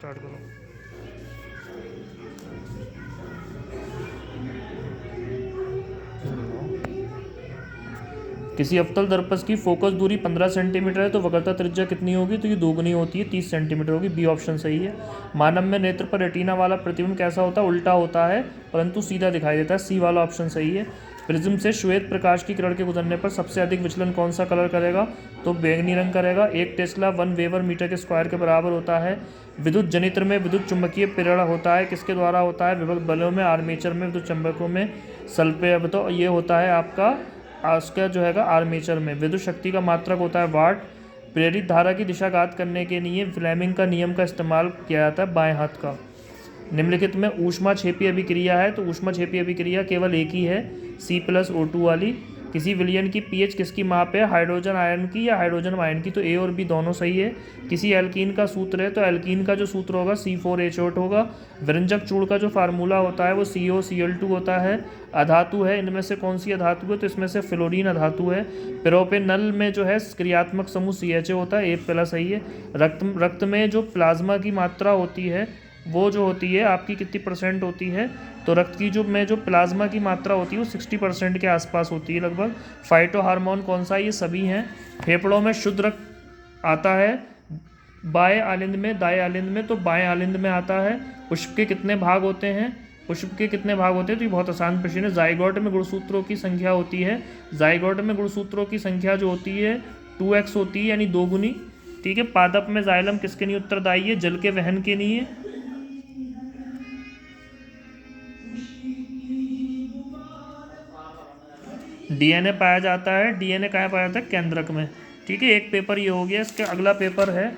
Start करो। किसी अवतल दर्पण की फोकस दूरी 15 सेंटीमीटर है तो वक्रता त्रिज्या कितनी होगी? तो ये दोगुनी होती है, 30 सेंटीमीटर होगी। बी ऑप्शन सही है। मानव में नेत्र पर रेटिना वाला प्रतिबिंब कैसा होता है? उल्टा होता है परंतु सीधा दिखाई देता है। सी वाला ऑप्शन सही है। प्रिज्म से श्वेत प्रकाश की किरण के गुजरने पर सबसे अधिक विचलन कौन सा कलर करेगा? तो बैंगनी रंग करेगा। 1 टेस्ला 1 वेबर मीटर के स्क्वायर के बराबर होता है। विद्युत जनित्र में विद्युत चुंबकीय प्रेरण होता है, किसके द्वारा होता है? विभक्त बलों में, आर्मेचर में, विद्युत चुंबकों में, सल्फे। तो ये होता है आपका उसका जो है आर्मेचर में। विद्युत शक्ति का मात्रक होता है वाट। प्रेरित धारा की दिशा ज्ञात करने के लिए फ्लेमिंग का नियम का इस्तेमाल किया जाता है, बाएं हाथ का। निम्नलिखित में ऊष्माक्षेपी अभिक्रिया है तो ऊष्माक्षेपी अभिक्रिया केवल एक ही है, C+O2 वाली। किसी विलयन की पीएच किसकी माप है? हाइड्रोजन आयन की या हाइड्रोजन आयन की? तो ए और बी दोनों सही है। किसी एल्कीन का सूत्र है तो एल्कीन का जो सूत्र होगा C4H8 होगा। व्यंजक चूर्ण का जो फार्मूला होता है वो COCl2 होता है। अधातु है, इनमें से कौन सी अधातु है? तो इसमें से फ्लोरीन अधातु है। प्रोपेनल में जो है क्रियात्मक समूह CHA होता है, A+ सही है। रक्त में जो प्लाज्मा की मात्रा होती है वो जो होती है आपकी कितनी परसेंट होती है? तो रक्त की जो प्लाज्मा की मात्रा होती है वो 60% के आसपास होती है लगभग। फाइटो हार्मोन कौन सा? ये सभी हैं। फेफड़ों में शुद्ध रक्त आता है बाएं आलिंद में, दाएं आलिंद में? तो बाएं आलिंद में आता है। पुष्प के कितने भाग होते हैं? पुष्प के कितने भाग होते हैं? तो ये बहुत आसान प्रश्न है। जाइगोट में गुणसूत्रों की संख्या होती है, जाइगोट में गुणसूत्रों की संख्या जो होती है 2x होती है, यानी दोगुनी। ठीक है। पादप में जाइलम किसके लिए उत्तरदायी है? जल के वहन के लिए। डीएनए पाया जाता है, डीएनए कहाँ पाया जाता है? केंद्रक में। ठीक है, एक पेपर ये हो गया। इसका अगला पेपर है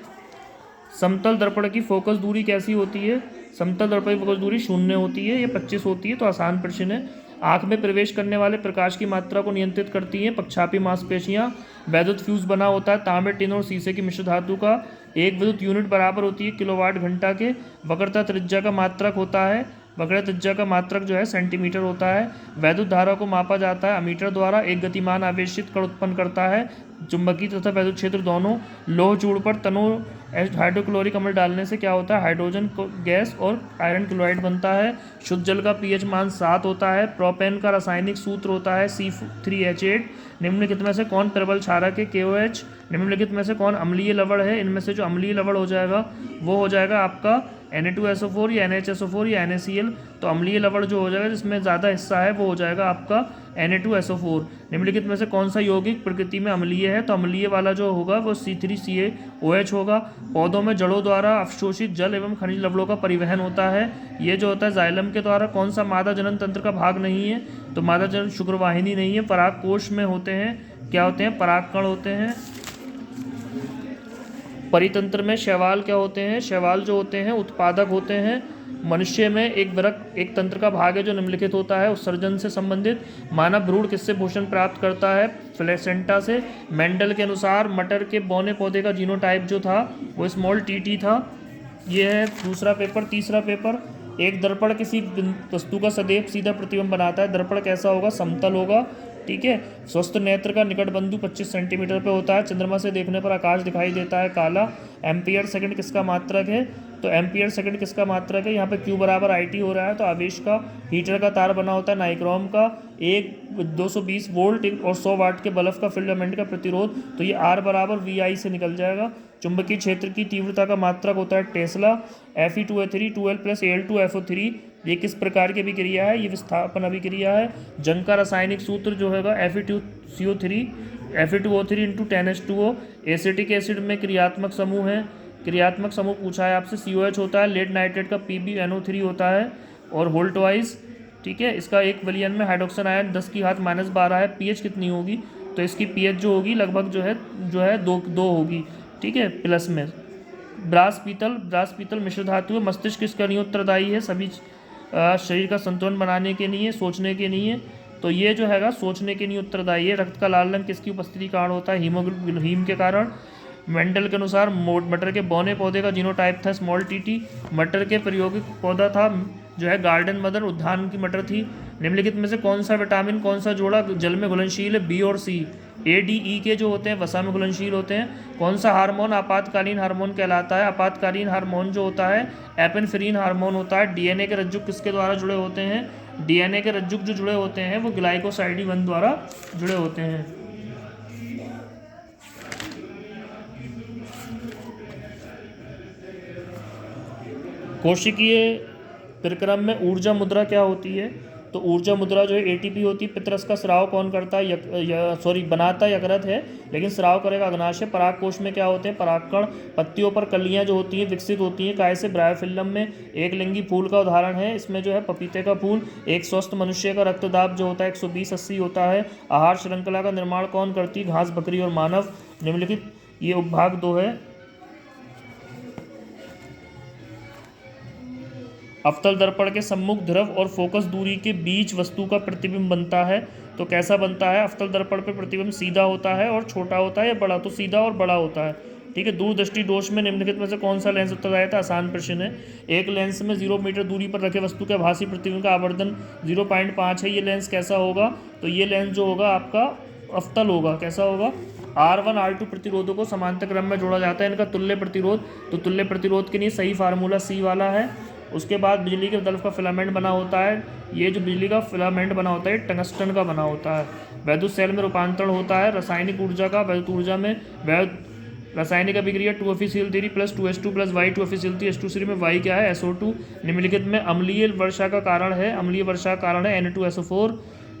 समतल दर्पण की फोकस दूरी कैसी होती है? समतल दर्पण की फोकस दूरी 0 होती है, ये 25 होती है। तो आसान प्रश्न है। आंख में प्रवेश करने वाले प्रकाश की मात्रा को नियंत्रित करती हैं पक्षापी मांसपेशियां। वैद्युत फ्यूज बना होता है तांबे, टिन और शीशे की मिश्र धातु का। एक विद्युत यूनिट बराबर होती है किलोवाट घंटा के। वक्रता त्रिज्या का मात्रक होता है, वक्रता त्रिज्या का मात्रक जो है सेंटीमीटर होता है। वैद्युत धारा को मापा जाता है अमीटर द्वारा। एक गतिमान आवेशित कण उत्पन्न करता है, चुंबकीय तथा वैद्युत क्षेत्र दोनों। लौह चूर्ण पर तनो हाइड्रोक्लोरिक अम्ल डालने से क्या होता है? हाइड्रोजन गैस और आयरन क्लोराइड बनता है। शुद्ध जल का पीएच मान 7 होता है। प्रोपेन का रासायनिक सूत्र होता है C3H8। निम्नलिखित में से कौन प्रबल क्षारक है? KOH। निम्नलिखित में से कौन अम्लीय लवण है? इनमें से जो अम्लीय लवण हो जाएगा वो हो जाएगा आपका Na2SO4 या NHSO4 या NaCl। तो अम्लीय लवण जो हो जाएगा जिसमें ज़्यादा हिस्सा है वो हो जाएगा आपका Na2SO4। निम्नलिखित में से कौन सा यौगिक प्रकृति में अम्लीय है? तो अम्लीय वाला जो होगा वो C3CaOH होगा। पौधों में जड़ों द्वारा अवशोषित जल एवं खनिज लवणों का परिवहन होता है, ये जो होता है जाइलम के द्वारा। कौन सा मादा जनन तंत्र का भाग नहीं है? तो मादा जनन शुक्रवाहिनी नहीं है। पराग कोश में होते हैं, क्या होते हैं? परागकण होते हैं। परितंत्र में शैवाल क्या होते हैं? शैवाल जो होते हैं उत्पादक होते हैं। मनुष्य में एक तंत्र का भाग है जो निम्नलिखित होता है उत्सर्जन से संबंधित। मानव भ्रूण किससे पोषण प्राप्त करता है? प्लेसेंटा से। मेंडल के अनुसार मटर के बौने पौधे का जीनोटाइप जो था वो t था। ये है दूसरा पेपर। तीसरा पेपर, एक दर्पण किसी वस्तु का सदैव सीधा प्रतिबिंब बनाता है। दर्पण कैसा होगा? समतल होगा। ठीक है। स्वस्थ नेत्र का निकट बिंदु 25 सेंटीमीटर पे होता है। चंद्रमा से देखने पर आकाश दिखाई देता है काला। एम्पियर सेकंड किसका मात्रक है? तो एम्पियर सेकंड किसका मात्रक है? यहाँ पे Q बराबर IT हो रहा है तो आवेश का। हीटर का तार बना होता है नाइक्रोम का। एक 220 वोल्ट और 100 वाट के बल्ब का फिलामेंट का प्रतिरोध, तो ये R बराबर VI से निकल जाएगा। चुंबकीय क्षेत्र की तीव्रता का मात्रक होता है टेस्ला। Fe2O3 2L + Al2FO3। ये किस प्रकार की अभिक्रिया है? ये विस्थापन अभिक्रिया है। जंग का रासायनिक सूत्र जो है Fe2CO3 × 10H2O। एसिटिक एसिड में क्रियात्मक समूह है, क्रियात्मक समूह पूछा है आपसे COH होता है। लेड नाइट्रेट का PbNO3 होता है और वोल्ट वाइज। ठीक है। इसका एक विलयन में हाइड्रोक्सन आयन 10⁻12 है। पीएच कितनी होगी? तो इसकी पीएच जो होगी लगभग जो है 2 होगी। ठीक है, प्लस में। ब्रास पीतल मिश्र धातु है। मस्तिष्क किसका लिए उत्तरदायी है? सभी शरीर का संतुलन बनाने के लिए, सोचने के लिए। तो ये जो हैगा सोचने के लिए उत्तरदायी है। रक्त का लाल रंग किसकी उपस्थिति के कारण होता है? हीम के कारण। मेंडल के अनुसार मटर के बौने पौधे का जीनोटाइप था t। मटर के प्रायोगिक पौधा था जो है गार्डन मदर, उद्यान की मटर थी। निम्नलिखित में से कौन सा विटामिन, कौन सा जोड़ा जल में घुलनशील है? बी और सी। ए, डी, ई के जो होते हैं वसा में घुलनशील होते हैं। कौन सा हार्मोन आपातकालीन हार्मोन कहलाता है? आपातकालीन हार्मोन जो होता है एपिनेफ्रिन हार्मोन होता है। डीएनए के रज्जुक किसके द्वारा जुड़े होते हैं? डीएनए के रज्जुक जो जुड़े होते हैं वो ग्लाइकोसाइड-1 द्वारा जुड़े होते हैं। कोशिकीय प्रक्रम में ऊर्जा मुद्रा क्या होती है? तो ऊर्जा मुद्रा जो है एटीपी होती है। पितरस का स्राव कौन करता है? बनाता यकृत है, लेकिन स्राव करेगा अग्नाशय। पराग कोश में क्या होते हैं? परागकण। पत्तियों पर कलियां जो होती हैं विकसित होती हैं काय से? ब्रायोफिल्म में। एक लिंगी फूल का उदाहरण है इसमें जो है पपीते का फूल। एक स्वस्थ मनुष्य का रक्तदाब जो होता है 120/80 होता है। आहार श्रृंखला का निर्माण कौन करती है? घास, बकरी और मानव। निम्नलिखित ये उपभाग 2 है। अवतल दर्पण के सम्मुख ध्रुव और फोकस दूरी के बीच वस्तु का प्रतिबिंब बनता है। तो कैसा बनता है? अवतल दर्पण पे प्रतिबिंब सीधा होता है और छोटा होता है या बड़ा? तो सीधा और बड़ा होता है। ठीक है। दूरदृष्टि दोष में निम्नलिखित में से कौन सा लेंस उत्तरदायी था? आसान प्रश्न है। एक लेंस में 0 मीटर दूरी पर रखे वस्तु के आभासी प्रतिबिंब का आवर्धन 0.5 है। ये लेंस कैसा होगा? तो ये लेंस जो होगा आपका अवतल होगा। कैसा होगा? R1 R2 प्रतिरोधों को समांतर क्रम में जोड़ा जाता है। इनका तुल्य प्रतिरोध, तो तुल्य प्रतिरोध के लिए सही फार्मूला C वाला है। उसके बाद बिजली के बल्ब का फिलामेंट बना होता है। ये जो बिजली का फिलामेंट बना होता है टंगस्टन का बना होता है। वैद्युत सेल में रूपांतरण होता है रासायनिक ऊर्जा का। वैद्युत ऊर्जा में रासायनिक अभिक्रिया 2Fe3 + 2H2 + Y 2Fe3 H2 में Y क्या है? SO2। निम्नलिखित में अम्लीय वर्षा का कारण है, अम्लीय वर्षा का कारण है Na2SO4।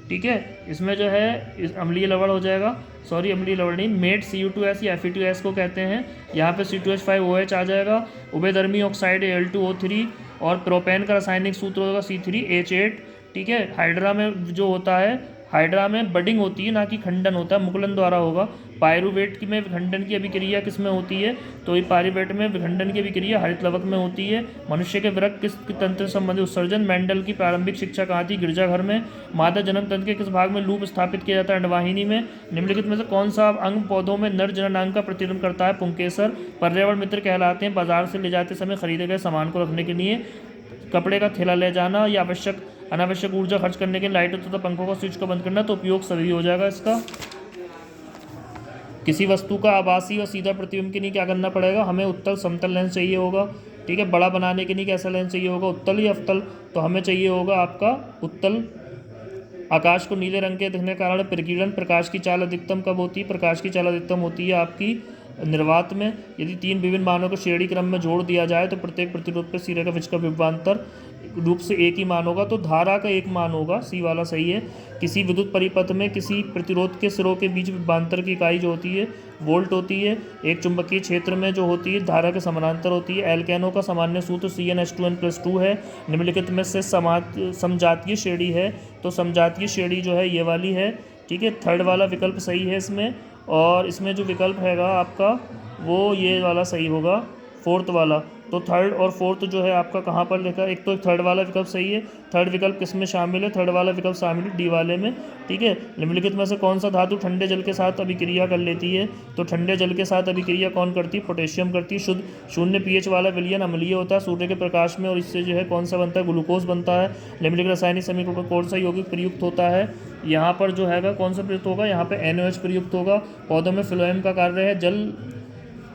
ठीक है। इसमें जो है अम्लीय लवण हो जाएगा, अम्लीय लवण नहीं, मेट Cu2S या Fe2S को कहते हैं। यहाँ पे C2H5OH आ जाएगा। उभयधर्मी ऑक्साइड Al2O3 और प्रोपेन का रासायनिक सूत्र होगा C3H8। ठीक है। हाइड्रा में जो होता है, हाइड्रा में बडिंग होती है ना कि खंडन होता है, मुकुलन द्वारा होगा। पायरुवेट की में विखंडन की अभिक्रिया किस में होती है? तो ये पायरुवेट में विखंडन की अभिक्रिया हरित लवक में होती है। मनुष्य के वृक्क किस तंत्र से संबंधित उत्सर्जन? मेंडल की प्रारंभिक शिक्षा कहाँ थी? गिरजाघर में। मादा जन्म तंत्र के किस भाग में लूप स्थापित किया जाता है? अंडवाहिनी में। निम्नलिखित में से कौन सा अंग पौधों में नर जननांग का प्रतिबिंब करता है? पुंकेसर। पर्यावरण मित्र कहलाते हैं बाजार से ले जाते समय खरीदे गए सामान को रखने के लिए कपड़े का थैला ले जाना या अनावश्यक ऊर्जा खर्च करने के लिए लाइटों तथा पंखों का स्विच को बंद करना। तो उपयोग सही हो जाएगा इसका। किसी वस्तु का आभासी और सीधा प्रतिबिंब के लिए क्या करना पड़ेगा? हमें उत्तल समतल लेंस चाहिए होगा। ठीक है। बड़ा बनाने के लिए कैसा लेंस चाहिए होगा? उत्तल या अवतल? तो हमें चाहिए होगा आपका उत्तल। आकाश को नीले रंग के दिखने के कारण प्रकीर्णन। प्रकाश की चाल अधिकतम कब होती है? प्रकाश की चाल अधिकतम होती है आपकी निर्वात में। यदि 3 विभिन्न मानों को श्रेणी क्रम में जोड़ दिया जाए तो प्रत्येक प्रतिरोध पर सिरे का विचका विभवांतर रूप से एक ही मान होगा। तो धारा का एक मान होगा, सी वाला सही है। किसी विद्युत परिपथ में किसी प्रतिरोध के सिरों के बीच विभवांतर की इकाई जो होती है वोल्ट होती है। एक चुंबकीय क्षेत्र में जो होती है धारा के समानांतर होती है। एल्केनों का सामान्य सूत्र CnH2n+2 है। निम्नलिखित में से समजातीय श्रेणी है, तो समजातीय श्रेणी जो है ये वाली है। ठीक है। थर्ड वाला विकल्प सही है इसमें, और इसमें जो विकल्प हैगा आपका वो ये वाला सही होगा, फोर्थ वाला। तो थर्ड और फोर्थ जो है आपका कहाँ पर लिखा है? एक तो थर्ड वाला विकल्प सही है। थर्ड विकल्प किस में शामिल है? थर्ड वाला विकल्प शामिल है डी वाले में। ठीक है। निम्नलिखित में से कौन सा धातु ठंडे जल के साथ अभिक्रिया कर लेती है? तो ठंडे जल के साथ अभिक्रिया कौन करती है? पोटेशियम करती है। शुद्ध 0 pH वाला विलयन अम्लीय होता है सूर्य के प्रकाश में, और इससे जो है कौन सा बनता है? ग्लूकोज बनता है। निम्नलिखित रासायनिक समीकरण कौन सा यौगिक प्रयुक्त होता है? यहाँ पर जो है कौन सा प्रयुक्त होगा? यहाँ पे NOH प्रयुक्त होगा। पौधों में फ्लोएम का कार्य है जल,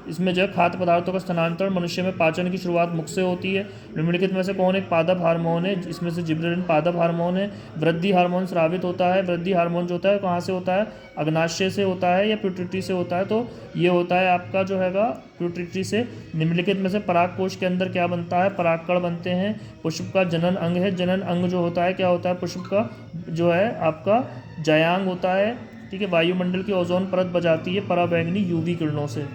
इसमें जो है खाद्य पदार्थों का स्थानांतरण। मनुष्य में पाचन की शुरुआत मुख से होती है। निम्नलिखित में से कौन एक पादप हार्मोन है? इसमें से जिबरेलिन पादप हार्मोन है। वृद्धि हार्मोन स्रावित होता है। वृद्धि हार्मोन जो होता है कहाँ से होता है? अग्नाशय से होता है या पिट्यूटरी से होता है? तो ये होता है आपका जो हैगा पिट्यूटरी से। निम्नलिखित में से पराग कोश के अंदर क्या बनता है? परागकण बनते हैं। पुष्प का जनन अंग है। जनन अंग जो होता है क्या होता है? पुष्प का जो है आपका जयांग होता है। ठीक है। वायुमंडल की ओजोन परत बचाती है पराबैंगनी UV किरणों से।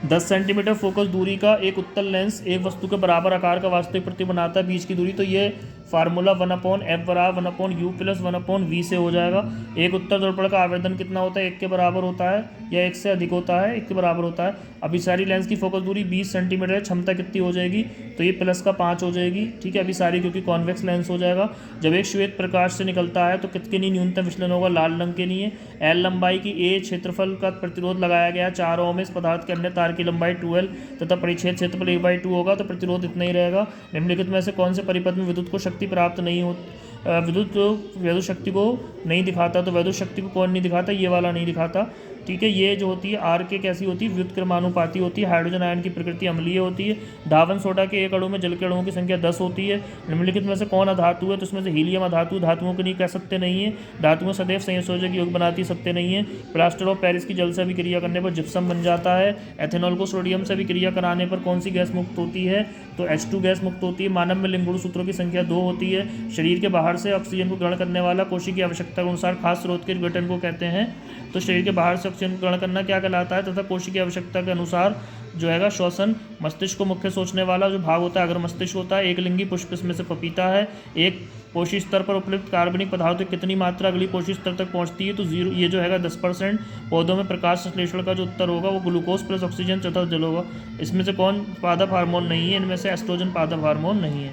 10 सेंटीमीटर फोकस दूरी का एक उत्तल लेंस एक वस्तु के बराबर आकार का वास्तविक प्रतिबिंब बनाता है। बीच की दूरी, तो ये फार्मूला 1/f बराबर 1/u प्लस 1/v से हो जाएगा। एक उत्तर दर्पण का आवेदन कितना होता है, 1 के बराबर होता है या 1 से अधिक होता है, 1 के बराबर होता है। अभिसारी लेंस की फोकस दूरी 20 सेंटीमीटर है, क्षमता कितनी हो जाएगी, तो ये प्लस का 5 हो जाएगी, ठीक है। अभिसारी क्योंकि कॉन्वेक्स लेंस हो जाएगा। जब एक श्वेत प्रकाश से निकलता है तो कितने नहीं न्यूनतम विचलन होगा, लाल रंग के लिए। एल लंबाई की ए क्षेत्रफल का प्रतिरोध लगाया गया 4 ओम। इस पदार्थ के अन्य तार की लंबाई 2l तथा परिच्छेद क्षेत्रफल 1/2 होगा, तो प्रतिरोध इतना ही रहेगा। निम्नलिखित में से कौन से परिपथ में विद्युत को शक्ति प्राप्त नहीं होती, विद्युत शक्ति को नहीं दिखाता, तो विद्युत शक्ति को कौन नहीं दिखाता, ये वाला नहीं दिखाता, ठीक है। ये जो होती है आर के कैसी होती है, व्युत्क्रमानुपाती होती है। हाइड्रोजन आयन की प्रकृति अम्लीय होती है। धावन सोडा के एक अणु में जल के अणुओं की संख्या 10 होती है। निम्नलिखित में से कौन अधातु है, तो इसमें से हीलियम अधातु। धातुओं को नहीं कह सकते नहीं है, धातुओं सदैव संयोजक योग बनाती सत्य नहीं है। प्लास्टर ऑफ पेरिस की जल से अभिक्रिया करने पर जिप्सम बन जाता है। एथेनॉल को सोडियम से अभिक्रिया कराने पर कौन सी गैस मुक्त होती है, तो H2 गैस मुक्त होती है। मानव में लिंग सूत्रों की संख्या 2 होती है। शरीर के बाहर से ऑक्सीजन को ग्रहण करने वाला कोशिका की आवश्यकता के अनुसार खास स्रोत के गठन को कहते हैं। तो शरीर के बाहर से ऑक्सीजन ग्रहण करना क्या कहलाता है, तथा कोशिका की आवश्यकता के अनुसार जो है श्वसन। मस्तिष्क को मुख्य सोचने वाला जो भाग होता है अगर मस्तिष्क होता है। एक लिंगी पुष्प इसमें से पपीता है। एक पोषी स्तर पर उपलब्ध कार्बनिक पदार्थों की कितनी मात्रा अगली पोषी स्तर तक पहुंचती है, तो 0, ये जो है 10%। पौधों में प्रकाश संश्लेषण का जो उत्तर होगा वो ग्लूकोज प्लस ऑक्सीजन चौथा जल होगा। इसमें से कौन पादप हार्मोन नहीं है, इनमें से एस्ट्रोजन पादप हार्मोन नहीं है।